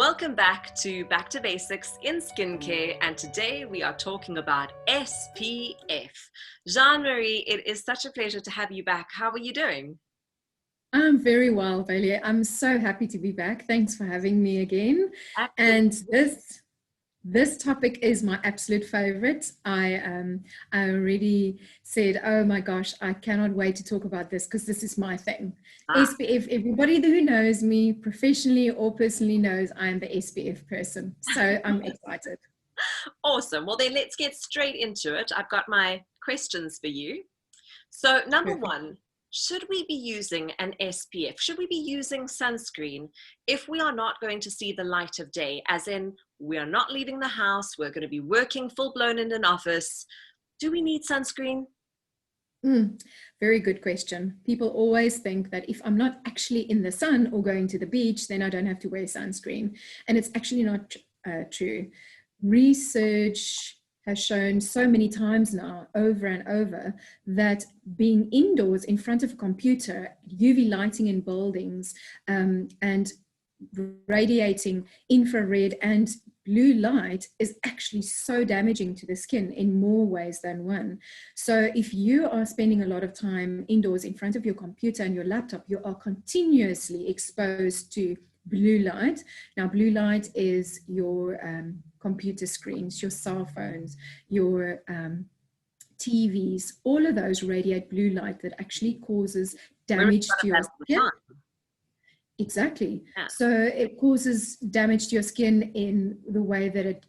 Welcome back to Basics in Skincare, and today we are talking about SPF. Jeanne-Marie, it is such a pleasure to have you back. How are you doing? I'm very well, Bailey. I'm so happy to be back. Thanks for having me again. Absolutely. And this topic is my absolute favorite. I already said, oh my gosh, I cannot wait to talk about this because this is my thing. SPF, everybody who knows me professionally or personally knows I am the SPF person. So I'm excited. Awesome. Well, then let's get straight into it. I've got my questions for you. So number Perfect. one, should we be using an SPF? Should we be using sunscreen if we are not going to see the light of day? As in, we are not leaving the house, we're going to be working full blown in an office. Do we need sunscreen? Very good question. People always think that if I'm not actually in the sun or going to the beach, then I don't have to wear sunscreen. And it's actually not true. Research has shown so many times now, over and over, that being indoors in front of a computer, UV lighting in buildings, and radiating infrared and blue light is actually so damaging to the skin in more ways than one. So if you are spending a lot of time indoors in front of your computer and your laptop, you are continuously exposed to blue light. Now, blue light is your computer screens, your cell phones, your TVs, all of those radiate blue light that actually causes damage to your skin. Exactly. Yeah. So it causes damage to your skin in the way that it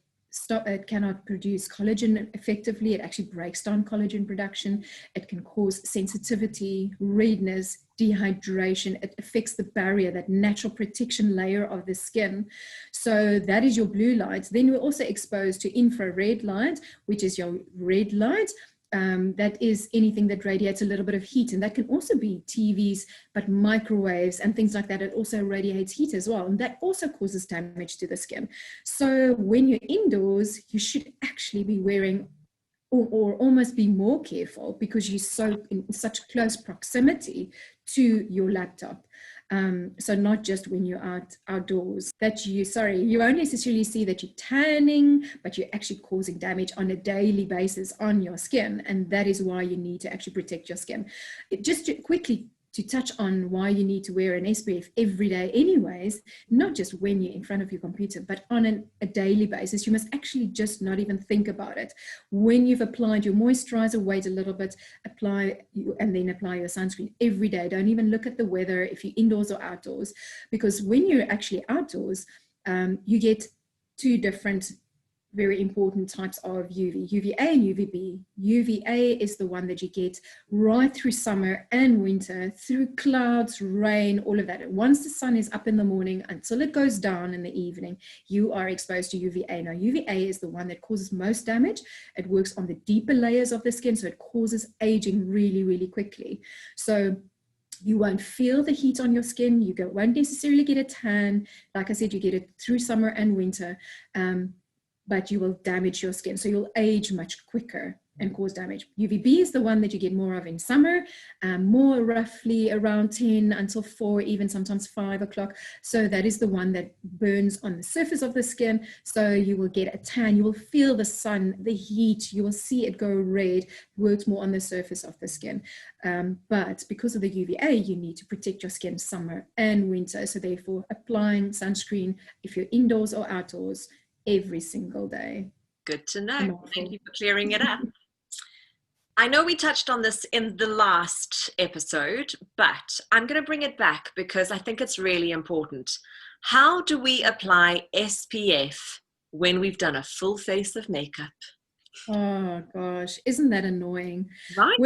cannot produce collagen effectively. It actually breaks down collagen production. It can cause sensitivity, redness, dehydration. It affects the barrier, that natural protection layer of the skin. So that is your blue light. Then we're also exposed to infrared light, which is your red light. That is anything that radiates a little bit of heat, and that can also be TVs, but microwaves and things like that. It also radiates heat as well, and that also causes damage to the skin. So when you're indoors, you should actually be wearing or almost be more careful because you're so in such close proximity to your laptop. So not just when you're outdoors that you won't necessarily see that you're tanning, but you're actually causing damage on a daily basis on your skin. And that is why you need to actually protect your skin. Just quickly to touch on why you need to wear an SPF every day anyways, not just when you're in front of your computer, but on a daily basis. You must actually just not even think about it. When you've applied your moisturizer, wait a little bit, and then apply your sunscreen every day. Don't even look at the weather if you're indoors or outdoors, because when you're actually outdoors, you get two different very important types of UVA and UVB. UVA is the one that you get right through summer and winter, through clouds, rain, all of that. Once the sun is up in the morning until it goes down in the evening, you are exposed to UVA. Now, UVA is the one that causes most damage. It works on the deeper layers of the skin, so it causes aging really, really quickly. So you won't feel the heat on your skin. You won't necessarily get a tan. Like I said, you get it through summer and winter. But you will damage your skin. So you'll age much quicker and cause damage. UVB is the one that you get more of in summer, more roughly around 10 until 4, even sometimes 5 o'clock. So that is the one that burns on the surface of the skin. So you will get a tan, you will feel the sun, the heat, you will see it go red, works more on the surface of the skin. But because of the UVA, you need to protect your skin summer and winter. So therefore applying sunscreen, if you're indoors or outdoors, every single day. Good to know. Thank you for clearing it up. I know we touched on this in the last episode, but I'm going to bring it back because I think it's really important. How do we apply SPF when we've done a full face of makeup? Oh gosh, isn't that annoying? Right?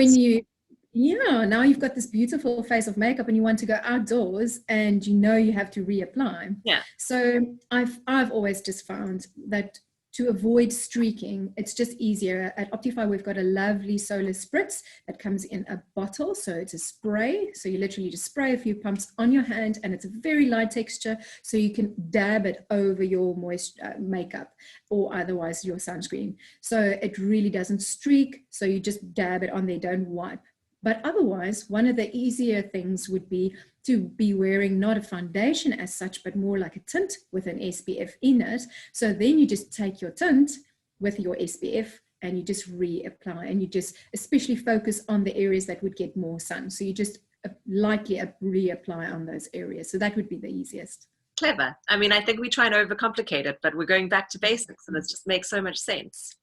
Now you've got this beautiful face of makeup and you want to go outdoors and you know you have to reapply. Yeah. So I've always just found that to avoid streaking, it's just easier. At Optiphi, we've got a lovely solar spritz that comes in a bottle. So it's a spray. So you literally just spray a few pumps on your hand and it's a very light texture. So you can dab it over your moist makeup or otherwise your sunscreen. So it really doesn't streak. So you just dab it on there, don't wipe. But otherwise, one of the easier things would be to be wearing not a foundation as such, but more like a tint with an SPF in it. So then you just take your tint with your SPF and you just reapply, and you just especially focus on the areas that would get more sun. So you just lightly reapply on those areas. So that would be the easiest. Clever. I mean, I think we try and overcomplicate it, but we're going back to basics, and it just makes so much sense.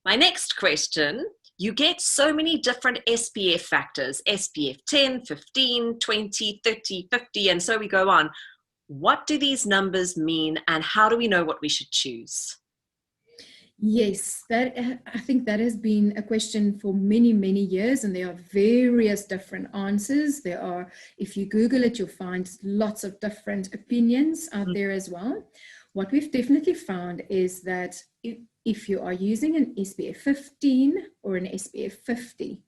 My next question, you get so many different SPF factors, SPF 10, 15, 20, 30, 50, and so we go on. What do these numbers mean, and how do we know what we should choose? Yes, I think that has been a question for many, many years, and there are various different answers. There are, if you Google it, you'll find lots of different opinions out there as well. What we've definitely found is that if you are using an SPF 15 or an SPF 50,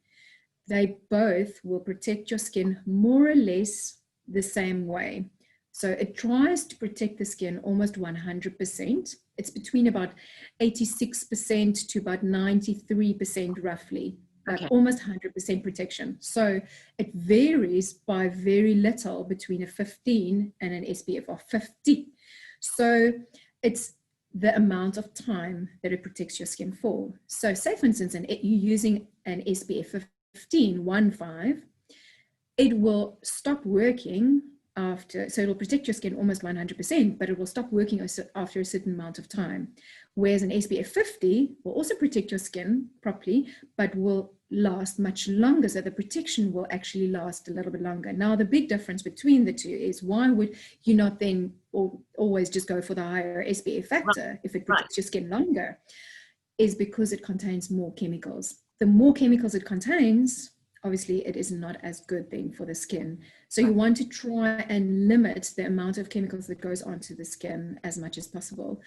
they both will protect your skin more or less the same way. So it tries to protect the skin almost 100%. It's between about 86% to about 93% roughly, like almost 100% protection. So it varies by very little between a 15 and an SPF of 50. So it's the amount of time that it protects your skin for. So say, for instance, you're using an SPF 15, it will stop working after, so it will protect your skin almost 100%, but it will stop working after a certain amount of time. Whereas an SPF 50 will also protect your skin properly, but will last much longer. So the protection will actually last a little bit longer. Now, the big difference between the two is, why would you not then always just go for the higher SPF factor if it protects your skin longer? Is because it contains more chemicals. The more chemicals it contains, obviously it is not as good then for the skin. So you want to try and limit the amount of chemicals that goes onto the skin as much as possible.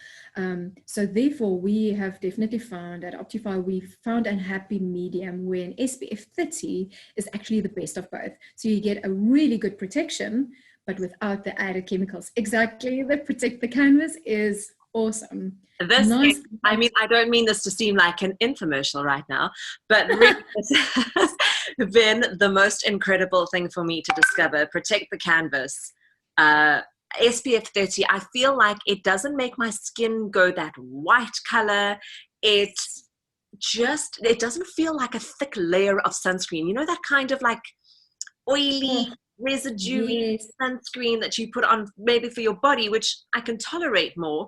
So therefore, we have definitely found at Optiphi, we've found a happy medium where an SPF 30 is actually the best of both. So you get a really good protection, but without the added chemicals. Exactly, the Protect the Canvas is awesome. This is, I mean, I don't mean this to seem like an infomercial right now, but really this has been the most incredible thing for me to discover. Protect the Canvas, SPF 30. I feel like it doesn't make my skin go that white color. It doesn't feel like a thick layer of sunscreen. You know, that kind of like oily, residue sunscreen that you put on maybe for your body, which I can tolerate more.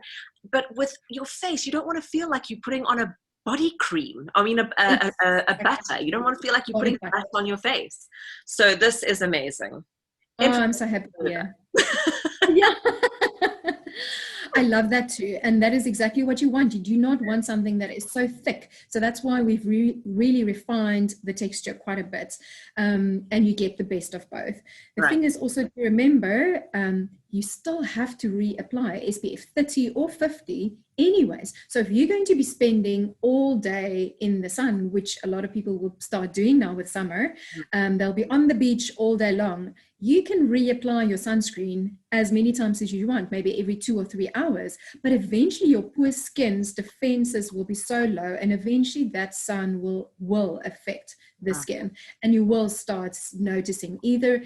But with your face, you don't want to feel like you're putting on a body cream. I mean, a butter. You don't want to feel like you're putting butter on your face. So this is amazing. Oh, I'm so happy. Yeah. Yeah. I love that too. And that is exactly what you want. You do not want something that is so thick. So that's why we've really refined the texture quite a bit. And you get the best of both. The thing is also to remember, you still have to reapply SPF 30 or 50 anyways. So if you're going to be spending all day in the sun, which a lot of people will start doing now with summer, they'll be on the beach all day long. You can reapply your sunscreen as many times as you want, maybe every 2 or 3 hours, but eventually your poor skin's defenses will be so low, and eventually that sun will affect the skin, and you will start noticing, either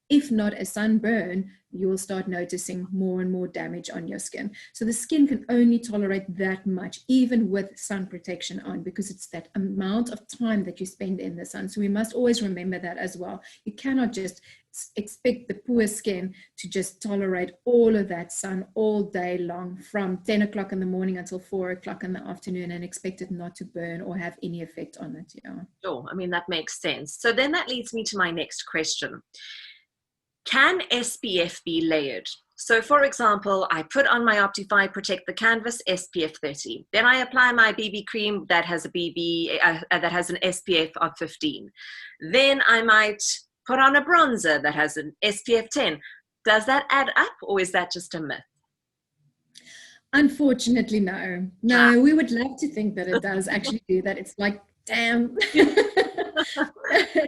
if not a sunburn, you will start noticing more and more damage on your skin. So the skin can only tolerate that much, even with sun protection on, because it's that amount of time that you spend in the sun. So we must always remember that as well. You cannot just expect the poor skin to just tolerate all of that sun all day long, from 10 o'clock in the morning until 4 o'clock in the afternoon, and expect it not to burn or have any effect on it. Yeah. Sure. I mean, that makes sense. So then that leads me to my next question. Can SPF be layered? So for example, I put on my Optiphi Protect the Canvas SPF 30. Then I apply my BB cream that has an SPF of 15. Then I might put on a bronzer that has an SPF 10. Does that add up, or is that just a myth? Unfortunately, no. No, we would love to think that it does actually do that. It's like, damn.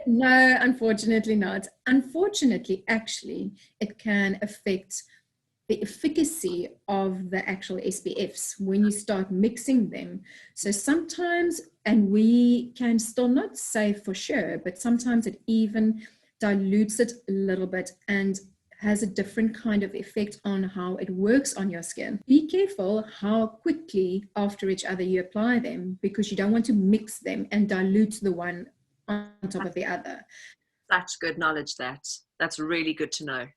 No, unfortunately not. Unfortunately, actually, it can affect the efficacy of the actual SPFs when you start mixing them. So sometimes, and we can still not say for sure, but sometimes it even dilutes it a little bit and has a different kind of effect on how it works on your skin. Be careful how quickly after each other you apply them, because you don't want to mix them and dilute the one on top of the other. Such good knowledge. That's really good to know.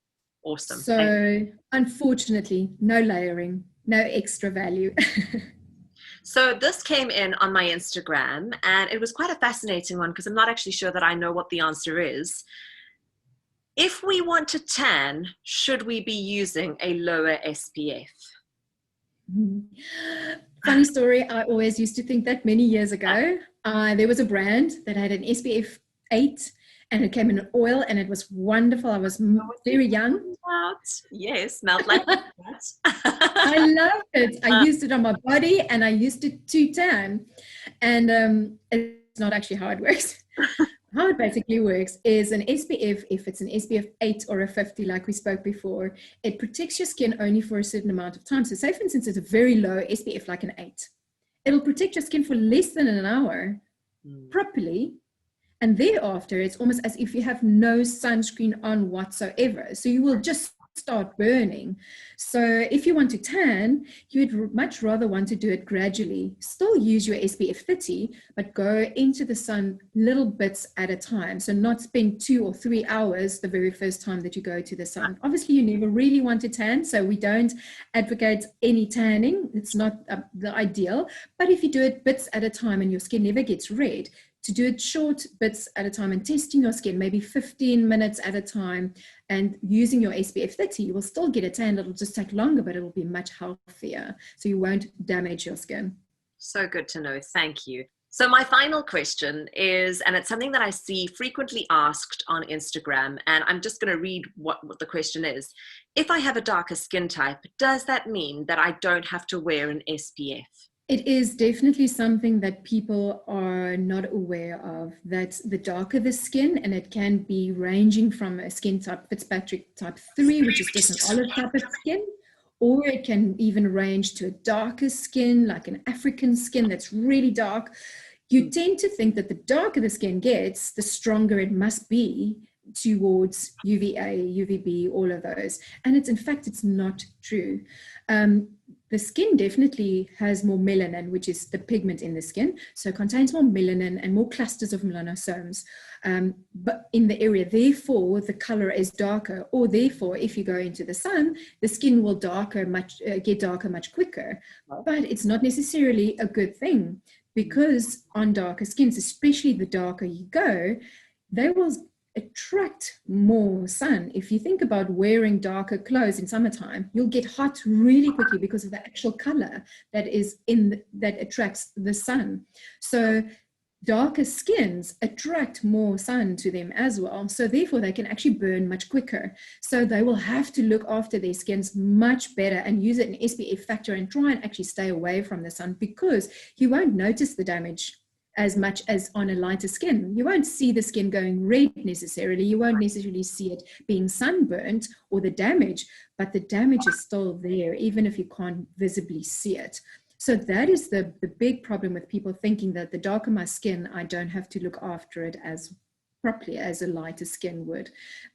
Awesome. So unfortunately, no layering, no extra value. So this came in on my Instagram, and it was quite a fascinating one because I'm not actually sure that I know what the answer is. If we want to tan, should we be using a lower SPF? Funny story, I always used to think that many years ago. There was a brand that had an SPF 8 and it came in an oil and it was wonderful. I was very young. Yes, smelled like that. I loved it. I used it on my body and I used it to tan. And it's not actually how it works. How it basically works is an SPF, if it's an SPF 8 or a 50, like we spoke before, it protects your skin only for a certain amount of time. So say, for instance, it's a very low SPF, like an 8. It'll protect your skin for less than an hour properly. And thereafter, it's almost as if you have no sunscreen on whatsoever. So you will just start burning. So if you want to tan, you'd much rather want to do it gradually. Still use your SPF 30, but go into the sun little bits at a time. So not spend 2 or 3 hours the very first time that you go to the sun. Obviously, you never really want to tan, so we don't advocate any tanning. It's not the ideal. But if you do it bits at a time and your skin never gets red, to do it short bits at a time and testing your skin, maybe 15 minutes at a time, and using your SPF 30, you will still get a tan. It'll just take longer, but it will be much healthier. So you won't damage your skin. So good to know. Thank you. So my final question is, and it's something that I see frequently asked on Instagram, and I'm just going to read what the question is. If I have a darker skin type, does that mean that I don't have to wear an SPF? It is definitely something that people are not aware of, that the darker the skin, and it can be ranging from a skin type Fitzpatrick type 3, which is just an olive type of skin, or it can even range to a darker skin, like an African skin that's really dark. You tend to think that the darker the skin gets, the stronger it must be towards UVA, UVB, all of those. And it's, in fact, it's not true. The skin definitely has more melanin, which is the pigment in the skin. So it contains more melanin and more clusters of melanosomes. But in the area, therefore, the color is darker. Or therefore, if you go into the sun, the skin will get darker much quicker. But it's not necessarily a good thing, because on darker skins, especially the darker you go, they will attract more sun. If you think about wearing darker clothes in summertime, you'll get hot really quickly because of the actual color that is that attracts the sun. So darker skins attract more sun to them as well. So therefore they can actually burn much quicker. So they will have to look after their skins much better and use an SPF factor and try and actually stay away from the sun, because you won't notice the damage as much as on a lighter skin. You won't see the skin going red necessarily. You won't necessarily see it being sunburnt or the damage, but the damage is still there, even if you can't visibly see it. So that is the big problem with people thinking that the darker my skin, I don't have to look after it as properly as a lighter skin would.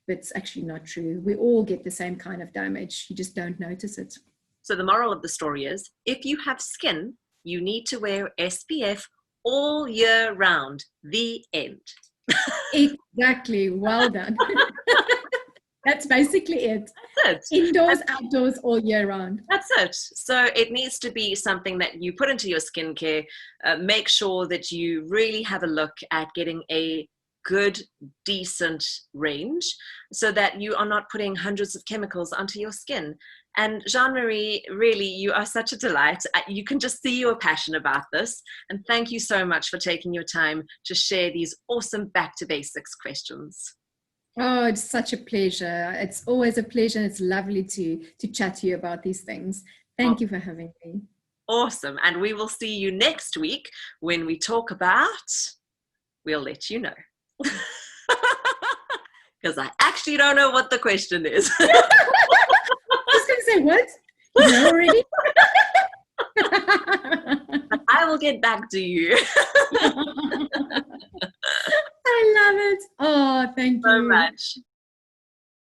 But it's actually not true. We all get the same kind of damage. You just don't notice it. So the moral of the story is, if you have skin, you need to wear SPF all year round. The end. Exactly. Well done. That's basically it. That's it. Indoors, outdoors, all year round. That's it. So it needs to be something that you put into your skincare. Make sure that you really have a look at getting a good, decent range so that you are not putting hundreds of chemicals onto your skin. And Jeanne-Mari, really, you are such a delight. You can just see your passion about this. And thank you so much for taking your time to share these awesome back to basics questions. Oh, it's such a pleasure. It's always a pleasure. And it's lovely to chat to you about these things. Thank you for having me. Awesome. And we will see you next week when we talk about, we'll let you know. Because I actually don't know what the question is. I was going to say, what? You know already? I will get back to you. I love it. Oh, thank you So much.